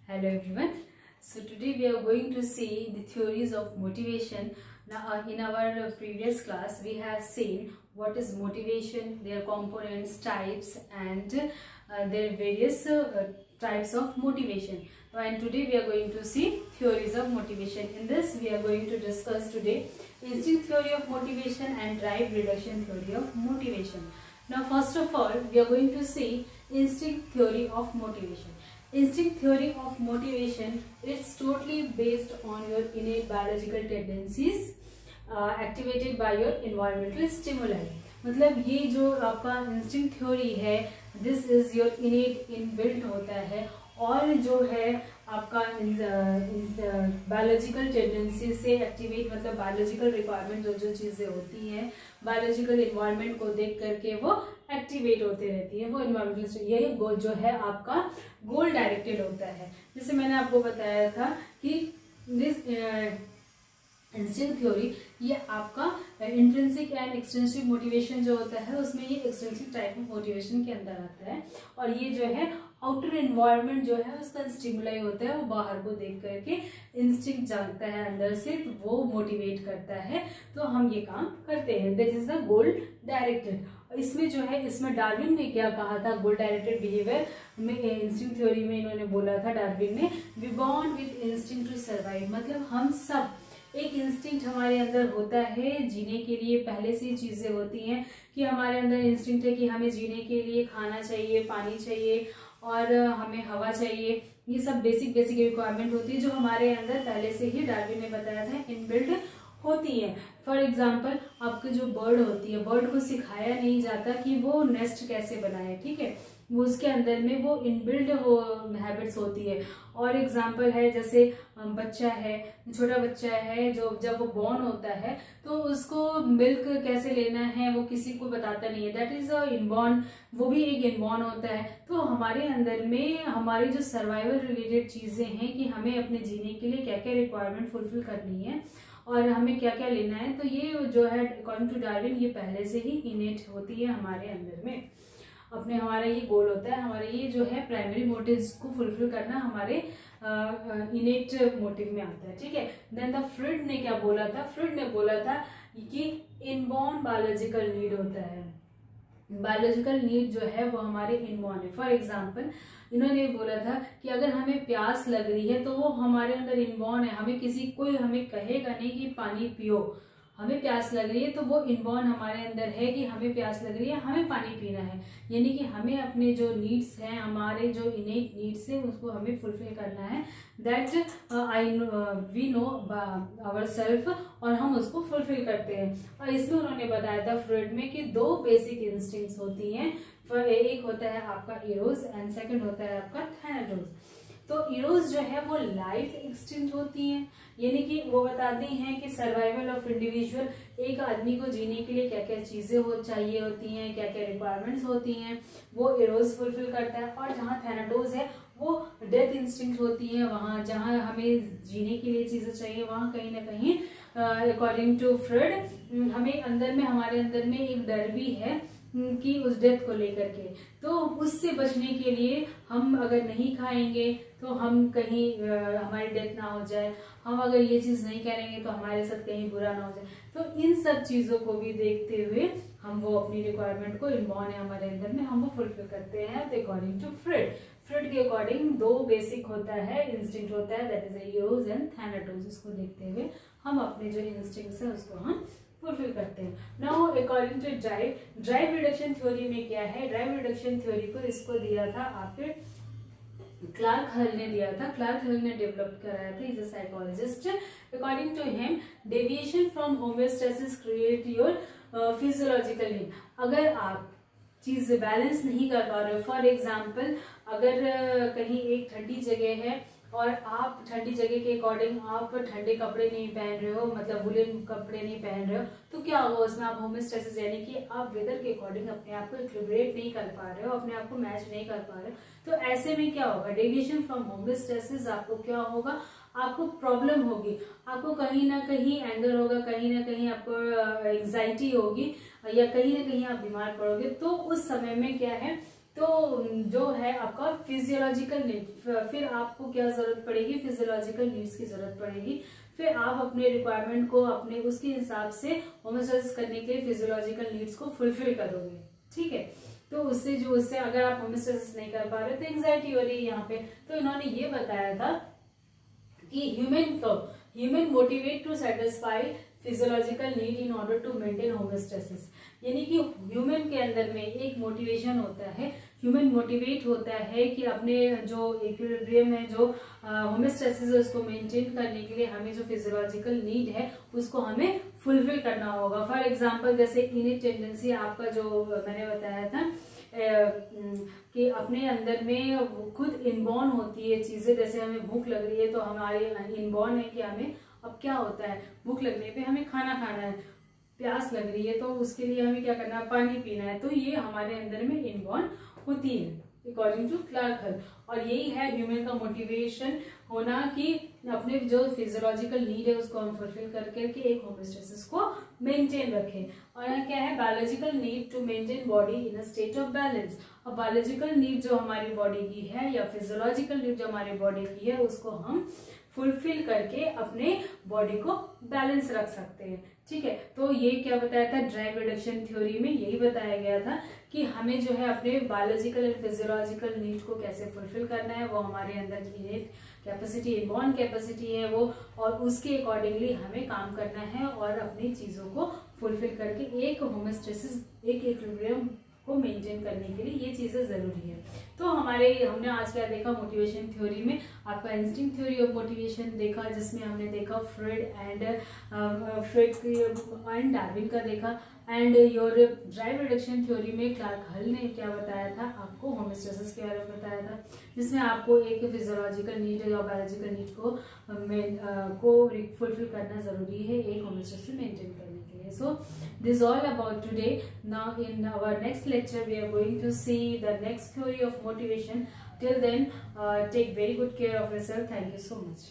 Hello everyone. So today we are going to see the theories of motivation. Now in our previous class we have seen what is motivation, their components, types and their various types of motivation. And today we are going to see theories of motivation. In this we are going to discuss today instinct theory of motivation and drive reduction theory of motivation. Now first of all we are going to see instinct theory of motivation. Instinct theory of motivation, it's totally based on your innate biological tendencies activated by your environmental stimuli. मतलब ये जो आपका instinct theory है, this is your इनेट inbuilt होता है और जो है आपका बायोलॉजिकल टेंडेंसी से एक्टिवेट, मतलब बायोलॉजिकल रिक्वायरमेंट जो चीज़ें होती हैं बायोलॉजिकल इन्वायरमेंट को देख करके वो एक्टिवेट होते रहती है, वो इन्वायरमेंटल ये जो है आपका गोल डायरेक्टेड होता है। जैसे मैंने आपको बताया था कि दिस इंस्टिंक्ट थ्योरी ये आपका इंट्रिंसिक एंड एक्सटेंसिव मोटिवेशन जो होता है उसमें ये एक्सटेंसिव टाइप ऑफ मोटिवेशन के अंदर आता है और ये जो है आउटर एनवायरनमेंट जो है उसका स्टिमुलाई होता है, वो बाहर को देख करके इंस्टिंक्ट जागता है अंदर से, तो वो मोटिवेट करता है, तो हम ये काम करते हैं। This is the goal directed. इसमें जो है इसमें डार्विन ने क्या कहा था, गोल डायरेक्टेड बिहेवियर में इंस्टिंक्ट थ्योरी में इन्होंने बोला था डार्विन ने, we born with instinct to survive. मतलब हम सब एक इंस्टिंक्ट हमारे अंदर होता है जीने के लिए, पहले से चीजें होती हैं कि हमारे अंदर इंस्टिंक्ट है कि हमें जीने के लिए खाना चाहिए, पानी चाहिए और हमें हवा चाहिए। ये सब बेसिक रिक्वायरमेंट होती है जो हमारे अंदर पहले से ही डार्विन ने बताया था इनबिल्ट होती है। फॉर एग्जाम्पल आपकी जो बर्ड होती है, बर्ड को सिखाया नहीं जाता कि वो नेस्ट कैसे बनाए, ठीक है, वो उसके अंदर में वो इनबिल्ट वो हैबिट्स होती है। और एग्जाम्पल है जैसे बच्चा है, छोटा बच्चा है जो जब वो बॉर्न होता है तो उसको मिल्क कैसे लेना है वो किसी को बताता नहीं है, दैट इज अ इनबॉर्न, वो भी एक इनबॉर्न होता है। तो हमारे अंदर में हमारी जो सर्वाइवल रिलेटेड चीजें हैं कि हमें अपने जीने के लिए क्या क्या रिक्वायरमेंट फुलफिल करनी है और हमें क्या क्या लेना है, तो ये जो है अकॉर्डिंग टू डार्विन ये पहले से ही इनेट होती है हमारे अंदर में। अपने हमारा ये गोल होता है, हमारे ये जो है प्राइमरी मोटिव्स को फुलफिल करना हमारे इनेट मोटिव में आता है, ठीक है। देन द फ्रूड ने क्या बोला था, फ्रूड ने बोला था कि इनबॉर्न बायोलॉजिकल नीड होता है, बायोलॉजिकल नीड जो है वो हमारे इनबॉर्न है। फॉर एग्जाम्पल इन्होंने बोला था कि अगर हमें प्यास लग रही है तो वो हमारे अंदर इनबॉर्न है, हमें कोई हमें कहेगा नहीं कि पानी पियो, हमें प्यास लग रही है तो वो इनबॉर्न हमारे अंदर है कि हमें प्यास लग रही है, हमें पानी पीना है। यानी कि हमें अपने जो नीड्स हैं, हमारे जो इनेट नीड्स हैं उसको हमें फुलफिल करना है, that we know our self, और हम उसको फुलफिल करते हैं। और इसमें उन्होंने बताया था फ्रूड में कि दो बेसिक इंस्टिंक्ट्स होती हैं, एक होता है आपका इरोस एंड सेकंड होता है आपका थैनाटोस। तो इरोस जो है वो लाइफ एक्सटिंक्ट होती है, यानी कि वो बताती हैं कि सर्वाइवल ऑफ इंडिविजुअल, एक आदमी को जीने के लिए क्या क्या चीजें चाहिए होती हैं, क्या क्या रिक्वायरमेंट्स होती हैं, वो इरोस फुलफिल करता है। और जहाँ थैनाटोस है वो डेथ इंस्टिंक्ट होती है, वहाँ जहाँ हमें जीने के लिए चीजें चाहिए वहाँ कहीं ना कहीं अकॉर्डिंग टू फ्रूड हमें अंदर में, हमारे अंदर में एक डर भी है कि उस डेथ को लेकर के, तो उससे बचने के लिए हम अगर नहीं खाएंगे तो हम कहीं हमारी डेथ ना हो जाए, हम अगर ये चीज नहीं करेंगे तो हमारे साथ कहीं बुरा ना हो जाए। तो इन सब चीजों को भी देखते हुए हम वो अपनी रिक्वायरमेंट को इनबॉर्न है हमारे अंदर में, हम वो फुलफिल करते हैं अकॉर्डिंग टू फ्रूड। फ्रूड के अकॉर्डिंग दो बेसिक होता है इंस्टिंक्ट होता है, दैट इज इरोस एंड थैनाटोस। इसको देखते हुए हम अपने जो इंस्टिंक्ट्स है उसको हम फुलफिल करते हैं। Now according to drive reduction theory में क्या है, ड्राइव रिडक्शन थ्योरी को इसको दिया था आपके क्लार्क हल ने दिया था, क्लार्क हल ने डेवलप कराया था, is a psychologist. According to him deviation from homeostasis create your physiological need. अगर आप चीज बैलेंस नहीं कर पा रहे हो, फॉर एग्जाम्पल अगर कहीं एक ठंडी जगह है और आप ठंडी जगह के अकॉर्डिंग आप ठंडे कपड़े नहीं पहन रहे हो, मतलब वुलन कपड़े नहीं पहन रहे हो, तो क्या होगा उसमें, आप होमियोस्टेसिस यानी कि आप वेदर के अकॉर्डिंग अपने आप को इक्विलिब्रेट नहीं कर पा रहे हो, अपने आप को मैच नहीं कर पा रहे हो। तो ऐसे में क्या होगा, डेविएशन फ्रॉम होमियोस्टेसिस आपको क्या होगा, आपको प्रॉब्लम होगी, आपको कहीं ना कहीं एंगर होगा, कहीं ना कहीं आपको एंग्जाइटी होगी या कहीं ना कहीं आप बीमार पड़ोगे। तो उस समय में क्या है, तो जो है आपका फिजियोलॉजिकल नीड, फिर आपको क्या जरूरत पड़ेगी, फिजियोलॉजिकल नीड्स की जरूरत पड़ेगी। फिर आप अपने रिक्वायरमेंट को अपने उसके हिसाब से होमोस्टेसिस करने के लिए फिजियोलॉजिकल नीड्स को फुलफिल करोगे, ठीक है। तो उससे अगर आप होमोस्टेसिस नहीं कर पा रहे तो एंजाइटी हो रही है यहाँ पे। तो इन्होंने ये बताया था कि human motivate to satisfy physiological need in order to maintain homeostasis, यानी कि ह्यूमन के अंदर में एक मोटिवेशन होता है, ह्यूमन मोटिवेट होता है कि अपने जो इक्विलिब्रियम है, जो होमोस्टेसिस है, उसको मेंटेन करने के लिए हमें जो फिजियोलॉजिकल नीड है उसको हमें फुलफिल करना होगा। फॉर एग्जांपल जैसे इनिट टेंडेंसी आपका जो मैंने बताया था कि अपने अंदर में खुद इनबॉर्न होती है चीजें, जैसे हमें भूख लग रही है तो हमारे इनबॉर्न है कि हमें अब क्या होता है, भूख लगने पे हमें खाना खाना है, प्यास लग रही है तो उसके लिए हमें क्या करना है, पानी पीना है। तो ये हमारे अंदर में इनबॉर्न होती है अकॉर्डिंग टू क्लार्क हल। और यही है ह्यूमन का मोटिवेशन होना कि अपने जो फिजियोलॉजिकल नीड है उसको हम फुलफिल करके एक होमोस्टेसिस को मेंटेन रखें। और यहाँ क्या है, biological need to maintain body in a state of balance. अब बायोलॉजिकल नीड जो हमारी बॉडी की है या फिजियोलॉजिकल नीड जो हमारी बॉडी की है उसको हम फुलफिल करके अपने बॉडी को बैलेंस रख सकते हैं, ठीक है। तो ये क्या बताया था, ड्राइव रिडक्शन थ्योरी में यही बताया गया था कि हमें जो है अपने बायोलॉजिकल एंड फिजियोलॉजिकल नीड को कैसे फुलफिल करना है, वो हमारे अंदर की इनेट कैपेसिटी, इनबॉर्न कैपेसिटी है वो, और उसके अकॉर्डिंगली हमें काम करना है और अपनी चीजों को फुलफिल करके एक होमोस्टेसिस, एक इक्विलिब्रियम को मेंटेन करने के लिए ये चीजें जरूरी है। तो हमने आज क्या देखा, मोटिवेशन थ्योरी में आपका इंस्टिंक्ट थ्योरी ऑफ मोटिवेशन देखा, जिसमें हमने देखा फ्रॉइड एंड डार्विन का देखा, and your drive reduction theory में क्लार्क हल ने क्या बताया था, आपको होमोस्टेसिस के बारे में बताया था, जिसमें आपको एक फिजियोलॉजिकल नीड या बायोलॉजिकल नीड को फुलफिल करना जरूरी है एक होमोस्टेसिस मेंटेन करने के लिए। सो this is all about today. Now in our next lecture we are going to see the next theory of motivation. Till then take very good care of yourself. Thank you so much.